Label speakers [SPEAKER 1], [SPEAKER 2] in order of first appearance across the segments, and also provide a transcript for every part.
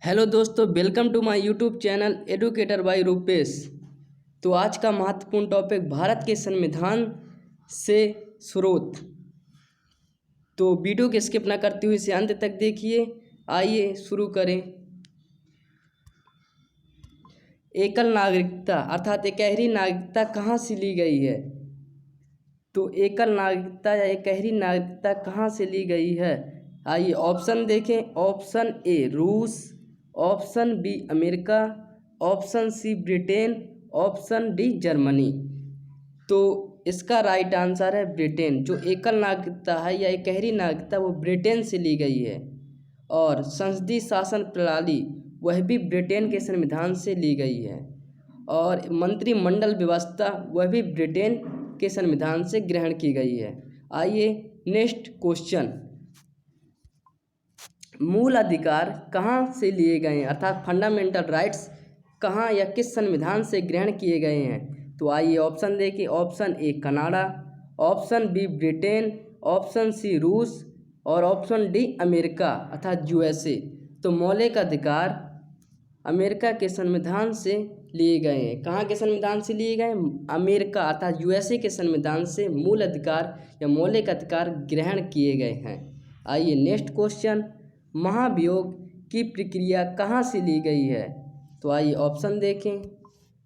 [SPEAKER 1] Hello दोस्तों, welcome to my YouTube channel educator by Rupesh. तो आज का महत्वपूर्ण टॉपिक भारत के संविधान से स्रोत। तो वीडियो को स्किप ना करते हुए इसे अंत तक देखिए। आइए शुरू करें। एकल नागरिकता अर्थात एकहरी नागरिकता कहाँ से ली गई है? तो एकल नागरिकता या एकहरी नागरिकता कहाँ से ली गई है? आइए ऑप्शन देखें। ऑप्शन ए रूस, option B America, option C Britain, option D Germany. तो इसका राइट आंसर है ब्रिटेन। जो एकल नागरिकता है या एकहरी नागरिकता वो ब्रिटेन से ली गई है, और संसदीय शासन प्रणाली वह भी ब्रिटेन के संविधान से ली गई है, और मंत्रिमंडल व्यवस्था वह भी ब्रिटेन के संविधान से ग्रहण की गई है। आइए नेक्स्ट क्वेश्चन। मूल अधिकार कहाँ से लिए गए हैं अर्थात फंडामेंटल राइट्स कहाँ या किस संविधान से ग्रहण किए गए हैं? तो आइए ऑप्शन देखिए। Option A Canada, option B Britain, option C रूस और ऑप्शन डी अमेरिका अर्थात यूएसए। तो मौलिक अधिकार अमेरिका के संविधान से लिए गए हैं। कहाँ के संविधान से लिए गए? अमेरिका अर्थात यूएसए के संविधान से मूल अधिकार या मौलिक अधिकार ग्रहण किए गए हैं। आइए नेक्स्ट क्वेश्चन। महाभियोग की प्रक्रिया कहाँ से ली गई है? तो आइए ऑप्शन देखें।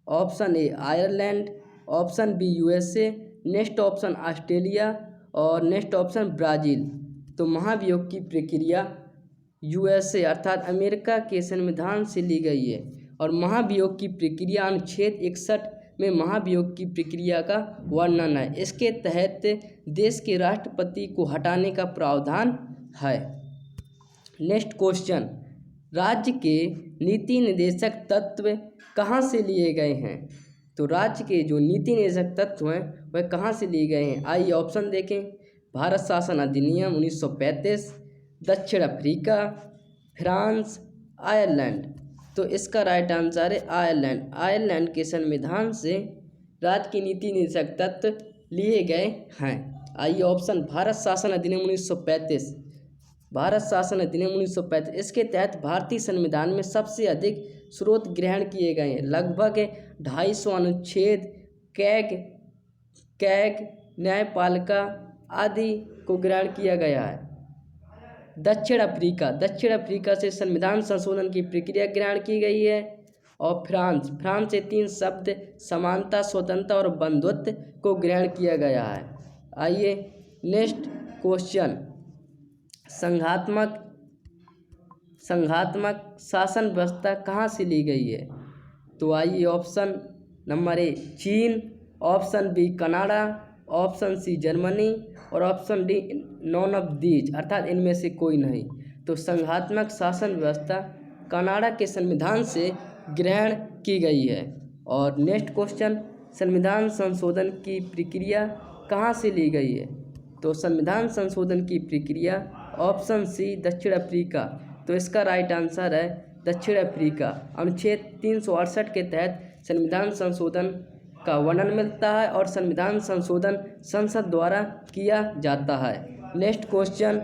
[SPEAKER 1] Option A Ireland, option B USA, next option Australia और नेक्स्ट ऑप्शन ब्राज़ील। तो महाभियोग की प्रक्रिया यूएसए अर्थात अमेरिका के संविधान से ली गई है, और महाभियोग की प्रक्रिया अनुच्छेद 61 में महाभियोग की प्रक्रिया का वर्णन है। इसके तहत देश के राष्ट्रपति को हटाने का प्रावधान है। Next question. राज्य के नीति निर्देशक तत्व कहाँ से लिए गए हैं? तो राज्य के जो नीति निर्देशक तत्व हैं वह कहाँ से लिए गए हैं? आइए ऑप्शन देखें। भारत शासन अधिनियम 1935, दक्षिण अफ्रीका, फ्रांस, आयरलैंड। तो इसका राइट आंसर है आयरलैंड। आयरलैंड के संविधान से राज्य के नीति निर्देशक तत्व लिए गए हैं। आइए ऑप्शन भारत शासन अधिनियम 1935। भारत शासन अधिनियम 1935 इसके तहत भारतीय संविधान में सबसे अधिक स्रोत ग्रहण किए गए हैं। लगभग 250 अनुच्छेद कैग न्यायपालिका आदि को ग्रहण किया गया है। दक्षिण अफ्रीका से संविधान संशोधन की प्रक्रिया ग्रहण की गई है। और फ्रांस से 3 शब्द समानता, स्वतंत्रता और बंधुत्व को ग्रहण किया गया है। आइए नेक्स्ट क्वेश्चन। संघात्मक शासन व्यवस्था कहाँ से ली गई है? तो आइए ऑप्शन नंबर ए चीन, option B Canada, option C Germany और option D none of these अर्थात इनमें से कोई नहीं। तो संघात्मक शासन व्यवस्था कनाडा के संविधान से ग्रहण की गई है। और नेक्स्ट क्वेश्चन। संविधान संशोधन की प्रक्रिया कहाँ से ली गई है? तो संविधान संशोधन की प्रक्रिया ऑप्शन सी दक्षिण अफ्रीका। तो इसका राइट आंसर है दक्षिण अफ्रीका। अनुच्छेद 368 के तहत संविधान संशोधन का वर्णन मिलता है, और संविधान संशोधन संसद द्वारा किया जाता है। Next question.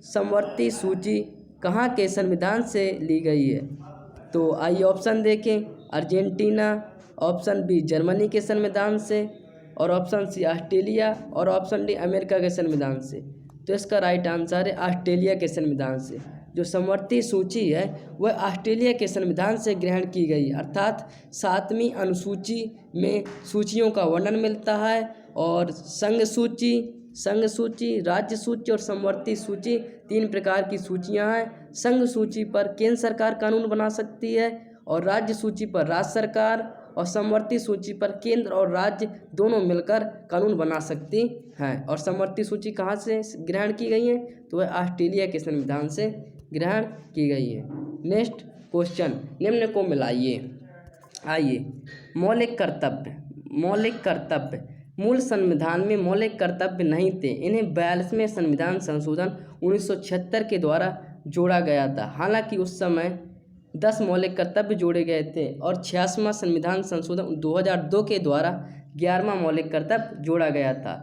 [SPEAKER 1] समवर्ती सूची कहाँ के संविधान से ली गई है? तो आइए ऑप्शन देखें। अर्जेंटीना, ऑप्शन बी जर्मनी के संविधान से, और ऑप्शन सी ऑस्ट्रेलिया और ऑप्शन डी अमेरिका के संविधान से। तो इसका राइट आंसर है ऑस्ट्रेलिया के संविधान से। जो समवर्ती सूची है वह ऑस्ट्रेलिया के संविधान से ग्रहण की गई, अर्थात 7वीं अनुसूची में सूचियों का वर्णन मिलता है, और संघ सूची, राज्य सूची और समवर्ती सूची 3 प्रकार की सूचियां हैं। संघ सूची पर केंद्र सरकार कानून बना सकती है, और राज्य सूची पर राज्य सरकार, और समवर्ती सूची पर केंद्र और राज्य दोनों मिलकर कानून बना सकती हैं। और समवर्ती सूची कहाँ से ग्रहण की गई है? तो वह ऑस्ट्रेलिया के संविधान से ग्रहण की गई है। Next question. निम्न को मिलाइए। आइए मौलिक कर्तव्य मूल संविधान में मौलिक कर्तव्य नहीं थे। इन्हें 42वें संविधान संशोधन 1976 के द्वारा जोड़ा गया था। हालांकि उस समय 10 मौलिक कर्तव्य जोड़े गए थे, और 86वां संविधान संशोधन 2002 के द्वारा 11वां मौलिक कर्तव्य जोड़ा गया था।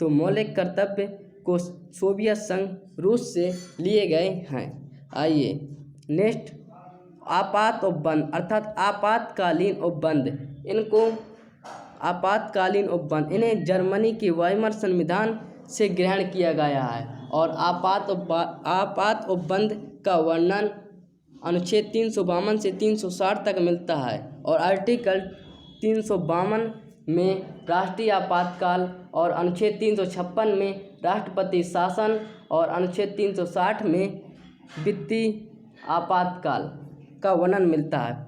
[SPEAKER 1] तो मौलिक कर्तव्य को सोवियत संघ रूस से लिए गए हैं। आइए नेक्स्ट आपात उपबंध अर्थात आपातकालीन उपबंध, इनको आपातकालीन उपबंध इन्हें जर्मनी के वाइमर संविधान से ग्रहण किया गया है। और आपात उपबंध का वर्णन अनुच्छेद 352 से 360 तक मिलता है। और आर्टिकल 352 में राष्ट्रीय आपातकाल और अनुच्छेद 356 में राष्ट्रपति शासन और अनुच्छेद 360 में वित्तीय आपातकाल का वर्णन मिलता है।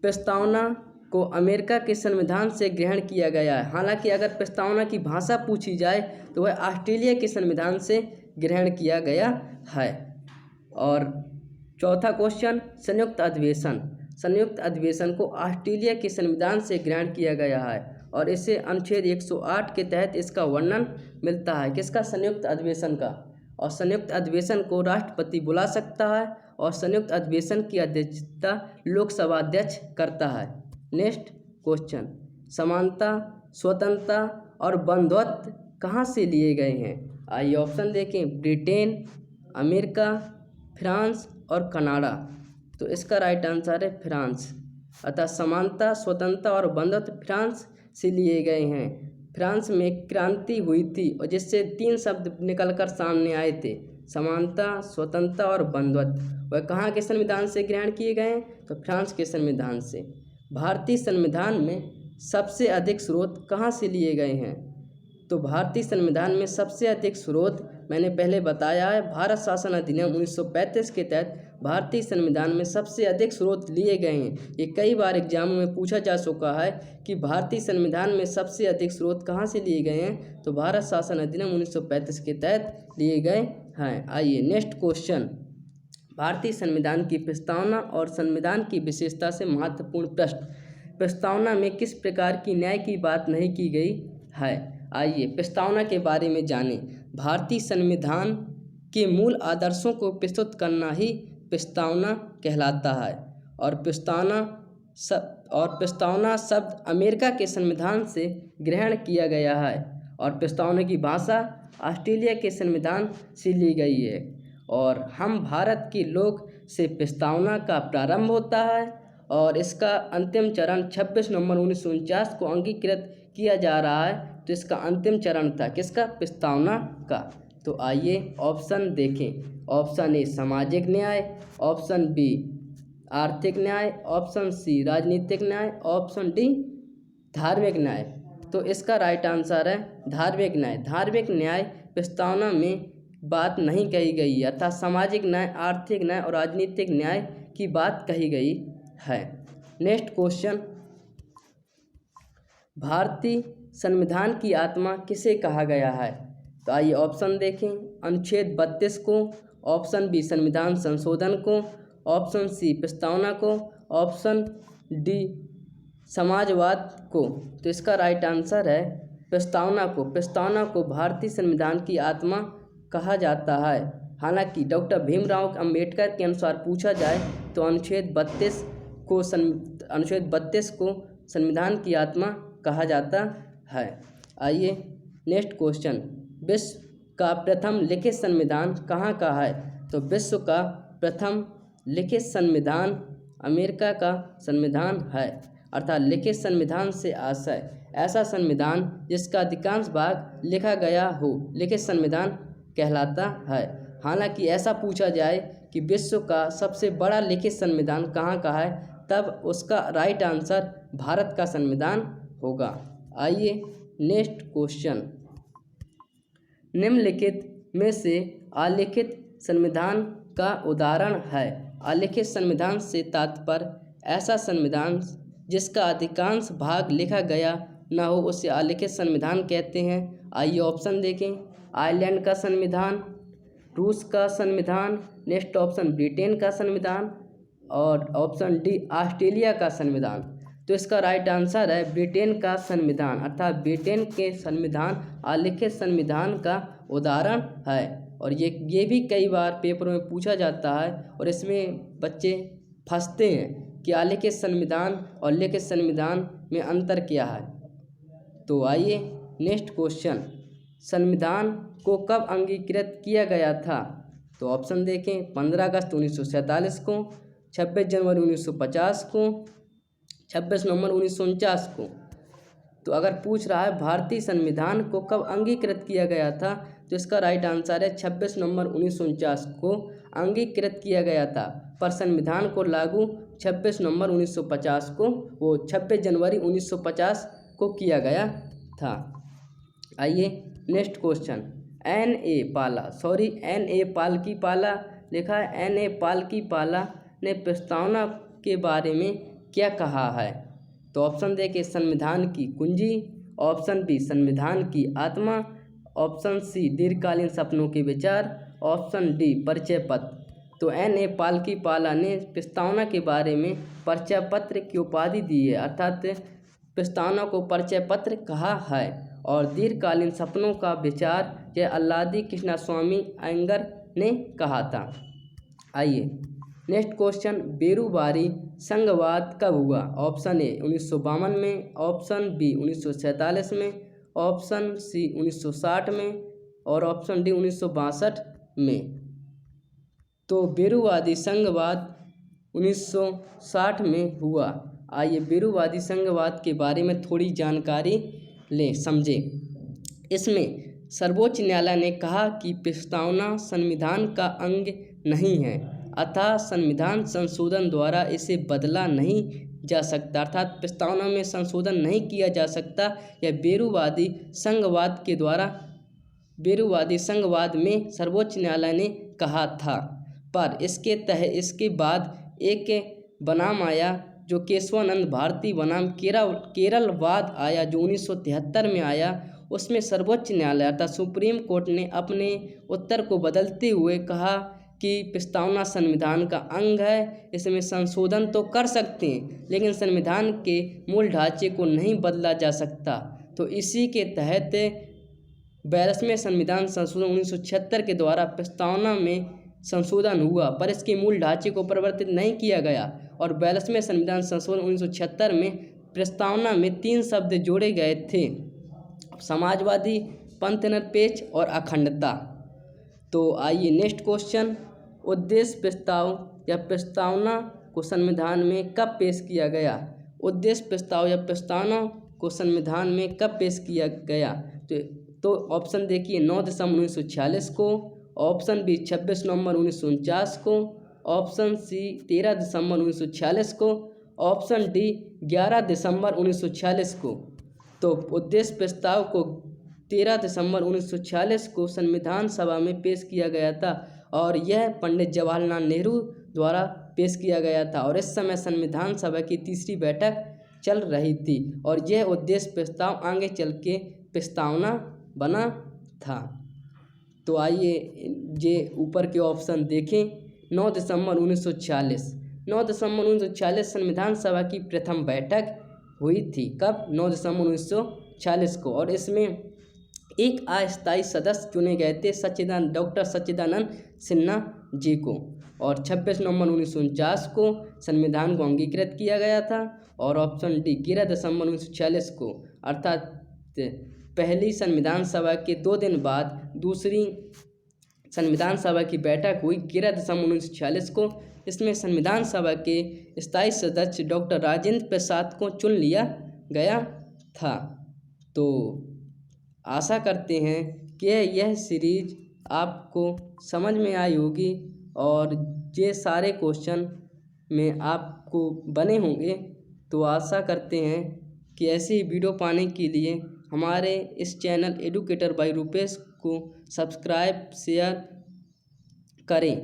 [SPEAKER 1] प्रस्तावना को अमेरिका के संविधान से ग्रहण किया गया है। हालांकि अगर प्रस्तावना की भाषा पूछी जाए तो वह ऑस्ट्रेलिया के संविधान से ग्रहण किया गया है। और चौथा क्वेश्चन, संयुक्त अधिवेशन। संयुक्त अधिवेशन को ऑस्ट्रेलिया के संविधान से ग्रहण किया गया है और इसे अनुच्छेद 108 के तहत इसका वर्णन मिलता है। किसका? संयुक्त अधिवेशन का। और संयुक्त अधिवेशन को राष्ट्रपति बुला सकता है और संयुक्त अधिवेशन की अध्यक्षता लोकसभा अध्यक्ष करता है। नेक्स्ट क्वेश्चन, समानता, स्वतंत्रता और बंधुत्व कहाँ से लिए गए हैं? आइए ऑप्शन देखें, ब्रिटेन, अमेरिका, फ्रांस और कनाडा। तो इसका राइट आंसर है फ्रांस। अतः समानता, स्वतंत्रता और बंधुत्व फ्रांस से लिए गए हैं। फ्रांस में क्रांति हुई थी और जिससे 3 शब्द निकलकर सामने आए थे, समानता, स्वतंत्रता और बंधुत्व। वह कहाँ के संविधान से ग्रहण किए गए हैं? तो फ्रांस के संविधान से। भारतीय संविधान में सबसे अधिक स्रोत कहाँ से लिए गए हैं? तो भारतीय संविधान में सबसे अधिक स्रोत मैंने पहले बताया है, भारत शासन अधिनियम 1935 के तहत भारतीय संविधान में सबसे अधिक स्रोत लिए गए हैं। ये कई बार एग्जामों में पूछा जा चुका है कि भारतीय संविधान में सबसे अधिक स्रोत कहाँ से लिए गए हैं? तो भारत शासन अधिनियम 1935 के तहत लिए गए हैं। आइए नेक्स्ट क्वेश्चन, भारतीय संविधान की प्रस्तावना और संविधान की विशेषता से महत्वपूर्ण प्रश्न। प्रस्तावना में किस प्रकार की न्याय की बात नहीं की गई है? आइए प्रस्तावना के बारे में जानें। भारतीय संविधान के मूल आदर्शों को प्रस्तुत करना ही प्रस्तावना कहलाता है। और प्रस्तावना शब्द अमेरिका के संविधान से ग्रहण किया गया है। और प्रस्तावना की भाषा ऑस्ट्रेलिया के संविधान से ली गई है। और हम भारत के लोग से प्रस्तावना का प्रारंभ होता है और इसका अंतिम चरण 26 नवंबर 1949 को अंगीकृत किया जा रहा है। तो इसका अंतिम चरण था किसका? प्रस्तावना का। तो आइए ऑप्शन देखें। ऑप्शन ए सामाजिक न्याय, ऑप्शन बी आर्थिक न्याय, ऑप्शन सी राजनीतिक न्याय, ऑप्शन डी धार्मिक न्याय। तो इसका राइट आंसर है धार्मिक न्याय। धार्मिक न्याय प्रस्तावना में बात नहीं कही गई है, अर्थात सामाजिक न्याय, आर्थिक न्याय और राजनीतिक न्याय की बात कही गई है। नेक्स्ट क्वेश्चन, भारतीय संविधान की आत्मा किसे कहा गया है? तो आइए ऑप्शन देखें। अनुच्छेद 32 को, ऑप्शन बी संविधान संशोधन को, ऑप्शन सी प्रस्तावना को, ऑप्शन डी समाजवाद को। तो इसका राइट आंसर है प्रस्तावना को। प्रस्तावना को भारतीय संविधान की आत्मा कहा जाता है। हालांकि डॉक्टर भीमराव अंबेडकर के अनुसार पूछा जाए तो अनुच्छेद 32 को संविधान की आत्मा कहा जाता है। आइए नेक्स्ट क्वेश्चन, विश्व का प्रथम लिखित संविधान कहाँ का है? तो विश्व का प्रथम लिखित संविधान अमेरिका का संविधान है। अर्थात लिखित संविधान से आशय ऐसा संविधान जिसका अधिकांश भाग लिखा गया हो, लिखित संविधान कहलाता है। हालांकि ऐसा पूछा जाए कि विश्व का सबसे बड़ा लिखित संविधान कहाँ का है, तब उसका राइट आंसर भारत का संविधान होगा। आइए नेक्स्ट क्वेश्चन, निम्नलिखित में से अलिखित संविधान का उदाहरण है। अलिखित संविधान से तात्पर्य ऐसा संविधान जिसका अधिकांश भाग लिखा गया न हो, उसे अलिखित संविधान कहते हैं। आइए ऑप्शन देखें। आयरलैंड का संविधान, रूस का संविधान, नेक्स्ट ऑप्शन ब्रिटेन का संविधान और ऑप्शन डी ऑस्ट्रेलिया का संविधान। तो इसका राइट आंसर है ब्रिटेन का संविधान। अर्थात ब्रिटेन के संविधान अलिखित संविधान का उदाहरण है। और ये भी कई बार पेपर में पूछा जाता है और इसमें बच्चे फंसते हैं कि अलिखित संविधान और लिखित संविधान में अंतर क्या है। तो आइए नेक्स्ट क्वेश्चन, संविधान को कब अंगीकृत किया गया था? तो ऑप्शन देखें 15 अगस्त 1947 को, 26 जनवरी 1950 को, 26 नवंबर 1949 को। तो अगर पूछ रहा है भारतीय संविधान को कब अंगीकृत किया गया था, तो इसका राइट आंसर है 26 नवंबर 1949 को अंगीकृत किया गया था। पर संविधान को लागू 26 नवंबर 1950 को, वो 26 जनवरी 1950 को किया गया था। आइए नेक्स्ट क्वेश्चन। N.A. पालकी पाला लिखा है। N.A. पालकी पाला ने प्रस्तावना के बारे में क्या कहा है? तो ऑप्शन देखिए संविधान की कुंजी, ऑप्शन बी संविधान की आत्मा, ऑप्शन सी दीर्घकालीन सपनों के विचार, ऑप्शन डी परिचय पत्र। तो N.A. पालकी पाला ने प्रस्तावना के बारे में परिचय पत्र की उपाधि दी है, अर्थात प्रस्तावना को परिचय पत्र कहा है। और दीर्घकालीन सपनों का विचार यह अल्लादी कृष्णस्वामी अयंगर ने कहा था। आइए नेक्स्ट क्वेश्चन। बेरुबारी संघवाद कब हुआ? ऑप्शन ए 1952 में, ऑप्शन बी 1947 में, ऑप्शन सी 1960 में और ऑप्शन डी 1962 में। तो बेरुवादी संघवाद 1960 में हुआ। आइए बेरुवादी संघवाद के बारे में थोड़ी जानकारी लें, समझें। इसमें सर्वोच्च न्यायालय ने कहा कि प्रस्तावना संविधान का अंग नहीं है, अतः संविधान संशोधन द्वारा इसे बदला नहीं जा सकता, अर्थात प्रस्तावना में संशोधन नहीं किया जा सकता। यह बेरुवादी संघवाद के द्वारा बेरुवादी संघवाद में सर्वोच्च न्यायालय ने कहा था। पर इसके बाद एक बनाम आया जो केशवानंद भारती बनाम केरलवाद आया, जो 1973 में आया। उसमें सर्वोच्च न्यायालय अर्थात सुप्रीम कोर्ट ने अपने उत्तर को बदलते हुए कहा कि प्रस्तावना संविधान का अंग है, इसमें संशोधन तो कर सकते हैं लेकिन संविधान के मूल ढांचे को नहीं बदला जा सकता। तो इसी के तहत 42वें संविधान संशोधन 1976 के द्वारा प्रस्तावना में संशोधन हुआ, पर इसके मूल ढांचे को परिवर्तित नहीं किया गया। और 42वें संविधान संशोधन 1976 में प्रस्तावना में 3 शब्द जोड़े गए थे, समाजवादी, पंथनिरपेक्ष और अखंडता। तो आइए नेक्स्ट क्वेश्चन। उद्देश्य प्रस्ताव या प्रस्तावना को संविधान में कब पेश किया गया? उद्देश्य प्रस्ताव या प्रस्तावना को संविधान में कब पेश किया गया? तो ऑप्शन देखिए 9 दिसंबर 1946 को, ऑप्शन बी 26 नवंबर 1949 को, ऑप्शन सी 13 दिसंबर 1946 को, ऑप्शन डी 11 दिसंबर 1946 को। तो उद्देश्य प्रस्ताव को 13 दिसंबर 1946 को संविधान सभा में पेश किया गया था और यह पंडित जवाहरलाल नेहरू द्वारा पेश किया गया था। और इस समय संविधान सभा की तीसरी बैठक चल रही थी और यह उद्देश्य प्रस्ताव आगे चल के प्रस्तावना बना था। तो आइए ये ऊपर के ऑप्शन देखें। 9 दिसंबर 1946, 9 दिसंबर 1946 संविधान सभा की प्रथम बैठक हुई थी। कब? 9 दिसंबर 1946 को। और इसमें एक अस्थायी सदस्य चुने गए थे डॉक्टर सच्चिदानंद सिन्हा जी को। और 26 नवंबर 1949 को संविधान को अंगीकृत किया गया था। और ऑप्शन डी 11 दिसंबर 1946 को, अर्थात पहली संविधान सभा के 2 दिन बाद दूसरी संविधान सभा की बैठक हुई 11 दिसंबर 1946 को। इसमें संविधान सभा के स्थायी सदस्य डॉक्टर राजेंद्र प्रसाद को चुन लिया गया था। तो आशा करते हैं कि यह सीरीज आपको समझ में आई होगी और ये सारे क्वेश्चन में आपको बने होंगे। तो आशा करते हैं कि ऐसी वीडियो पाने के लिए हमारे इस चैनल एडुकेटर बाय रूपेश को सब्सक्राइब शेयर करें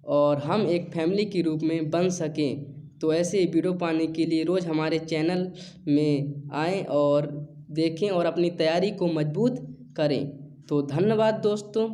[SPEAKER 1] और हम एक फैमिली के रूप में बन सकें। तो ऐसे वीडियो पाने के लिए रोज़ हमारे चैनल में आएं और देखें और अपनी तैयारी को मजबूत करें। तो धन्यवाद दोस्तों।